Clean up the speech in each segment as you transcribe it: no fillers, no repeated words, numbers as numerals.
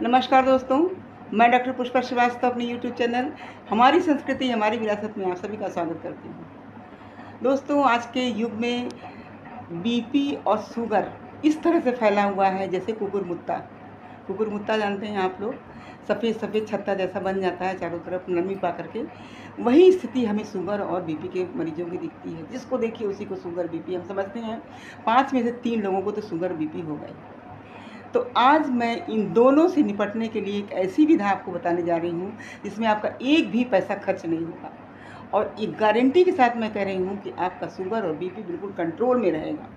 नमस्कार दोस्तों, मैं डॉक्टर पुष्पा श्रीवास्तव अपने यूट्यूब चैनल हमारी संस्कृति हमारी विरासत में आप सभी का स्वागत करती हूँ। दोस्तों, आज के युग में बीपी और शुगर इस तरह से फैला हुआ है जैसे कुकुरमुत्ता। कुकुरमुत्ता जानते हैं आप लोग, सफ़ेद सफ़ेद छत्ता जैसा बन जाता है चारों तरफ नमी पा करके। वही स्थिति हमें शुगर और बीपी के मरीजों की दिखती है। जिसको देखिए उसी को शुगर बीपी। हम समझते हैं 5 में से 3 लोगों को तो शुगर बीपी हो गए। तो आज मैं इन दोनों से निपटने के लिए एक ऐसी विधा आपको बताने जा रही हूँ जिसमें आपका एक भी पैसा खर्च नहीं होगा, और एक गारंटी के साथ मैं कह रही हूँ कि आपका शुगर और बीपी बिल्कुल कंट्रोल में रहेगा।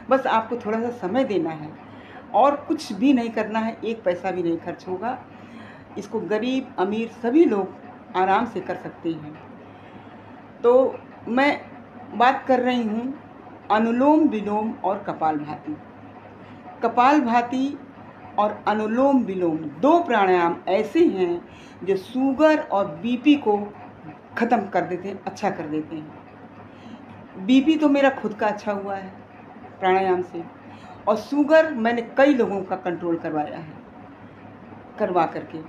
बस आपको थोड़ा सा समय देना है और कुछ भी नहीं करना है, एक पैसा भी नहीं खर्च होगा। इसको गरीब अमीर सभी लोग आराम से कर सकते हैं। तो मैं बात कर रही हूँ अनुलोम विलोम और कपालभाति। कपालभाति और अनुलोम विलोम 2 प्राणायाम ऐसे हैं जो शुगर और बीपी को ख़त्म कर देते हैं, अच्छा कर देते हैं। बीपी तो मेरा खुद का अच्छा हुआ है प्राणायाम से, और शुगर मैंने कई लोगों का कंट्रोल करवाया है करवा करके।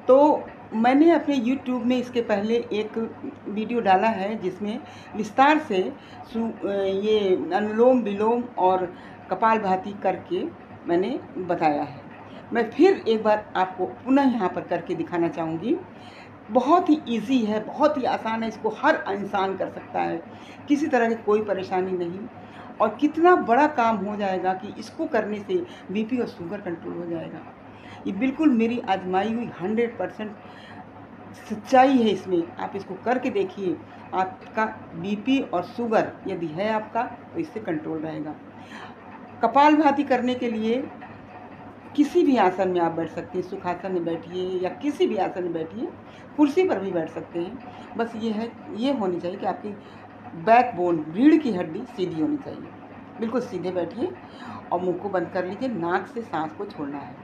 तो मैंने अपने YouTube में इसके पहले एक वीडियो डाला है जिसमें विस्तार से ये अनुलोम विलोम और कपालभाति करके मैंने बताया है। मैं फिर एक बार आपको पुनः यहाँ पर करके दिखाना चाहूँगी। बहुत ही ईज़ी है, बहुत ही आसान है, इसको हर इंसान कर सकता है, किसी तरह की कोई परेशानी नहीं। और कितना बड़ा काम हो जाएगा कि इसको करने से बीपी और शुगर कंट्रोल हो जाएगा। ये बिल्कुल मेरी आजमाई हुई 100% सच्चाई है इसमें। आप इसको करके देखिए, आपका बीपी और शुगर यदि है आपका तो इससे कंट्रोल रहेगा। कपालभाति करने के लिए किसी भी आसन में आप बैठ सकते हैं, सुखासन में बैठिए या किसी भी आसन में बैठिए, कुर्सी पर भी बैठ सकते हैं। बस ये होनी चाहिए कि आपकी बैकबोन, रीढ़ की हड्डी सीधी होनी चाहिए। बिल्कुल सीधे बैठिए और मुंह को बंद कर लीजिए। नाक से सांस को छोड़ना है,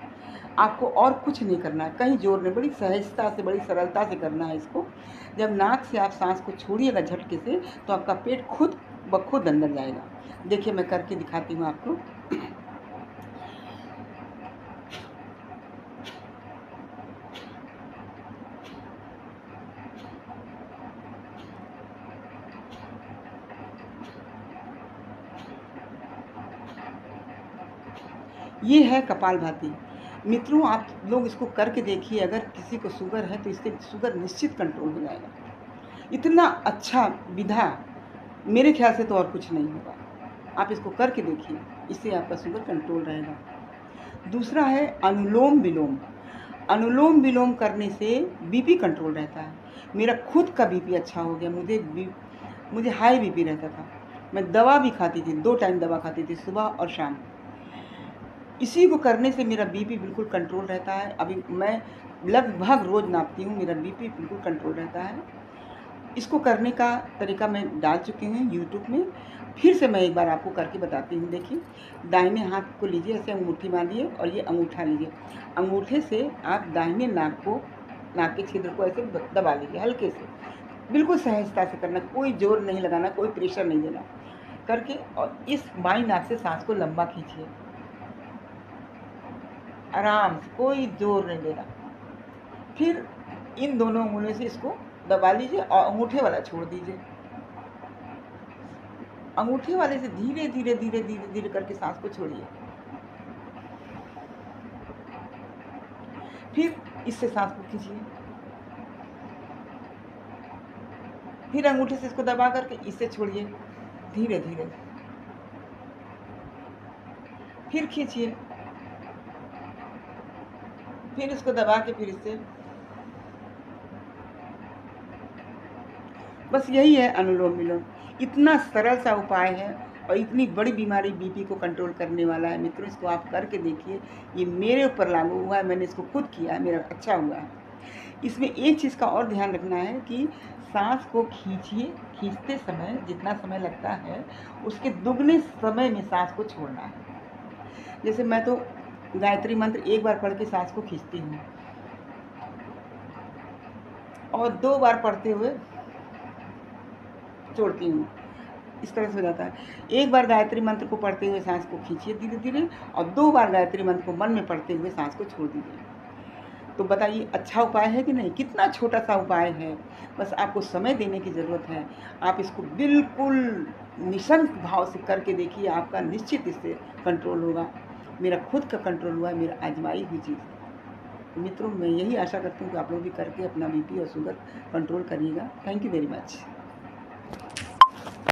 आपको और कुछ नहीं करना है, कहीं जोर नहीं, बड़ी सहजता से बड़ी सरलता से करना है इसको। जब नाक से आप सांस को छोड़िएगा झटके से तो आपका पेट खुद ब खुद अंदर जाएगा। देखिए मैं करके दिखाती हूँ आपको। ये है कपालभाति। मित्रों, आप लोग इसको करके देखिए। अगर किसी को शुगर है तो इससे शुगर निश्चित कंट्रोल हो जाएगा। इतना अच्छा विधा मेरे ख्याल से तो और कुछ नहीं होगा। आप इसको करके देखिए, इससे आपका शुगर कंट्रोल रहेगा। दूसरा है अनुलोम विलोम। अनुलोम विलोम करने से बीपी कंट्रोल रहता है। मेरा खुद का बीपी अच्छा हो गया। मुझे हाई बीपी रहता था। मैं दवा भी खाती थी, 2 टाइम दवा खाती थी, सुबह और शाम। इसी को करने से मेरा बीपी बिल्कुल कंट्रोल रहता है। अभी मैं लगभग रोज़ नापती हूँ, मेरा बीपी बिल्कुल कंट्रोल रहता है। इसको करने का तरीका मैं डाल चुकी हूँ यूट्यूब में। फिर से मैं एक बार आपको करके बताती हूँ। देखिए, दाहिने हाथ को लीजिए, ऐसे अंगूठी बांधिए और ये अंगूठा लीजिए। अंगूठे से आप दाहिने नाक के छिद्र को ऐसे दबा लीजिए हल्के से। बिल्कुल सहजता से करना, कोई जोर नहीं लगाना, कोई प्रेशर नहीं देना। करके और इस बाईं नाक से सांस को लंबा खींचिए, आराम से, कोई जोर नहीं देना। फिर इन दोनों उंगलियों से इसको दबा लीजिए और अंगूठे वाला छोड़ दीजिए। अंगूठे वाले से धीरे धीरे धीरे धीरे धीरे करके सांस को छोड़िए। फिर इससे सांस को खींचिए। फिर अंगूठे से इसको दबा करके इससे छोड़िए धीरे धीरे। फिर खींचिए, फिर इसको दबा के फिर इससे। बस यही है अनुलोम विलोम। इतना सरल सा उपाय है और इतनी बड़ी बीमारी बीपी को कंट्रोल करने वाला है। मित्रों, इसको आप करके देखिए। ये मेरे ऊपर लागू हुआ है, मैंने इसको खुद किया है, मेरा अच्छा हुआ है। इसमें एक चीज़ का और ध्यान रखना है कि सांस को खींचिए, खींचते समय जितना समय लगता है उसके दुगने समय में सांस को छोड़ना है। जैसे मैं तो गायत्री मंत्र एक बार पढ़ के सांस को खींचती हूँ और 2 बार पढ़ते हुए छोड़ती हूँ। इस तरह से हो जाता है। एक बार गायत्री मंत्र को पढ़ते हुए सांस को खींचिए धीरे धीरे, और 2 बार गायत्री मंत्र को मन में पढ़ते हुए सांस को छोड़ दीजिए। तो बताइए अच्छा उपाय है कि नहीं? कितना छोटा सा उपाय है, बस आपको समय देने की ज़रूरत है। आप इसको बिल्कुल निःशंक भाव से करके देखिए, आपका निश्चित इससे कंट्रोल होगा। मेरा खुद का कंट्रोल हुआ है, मेरा आजमाई हुई चीज़ है। तो मित्रों, मैं यही आशा करती हूँ कि आप लोग भी करके अपना बीपी और शुगर कंट्रोल करिएगा। Thank you very much.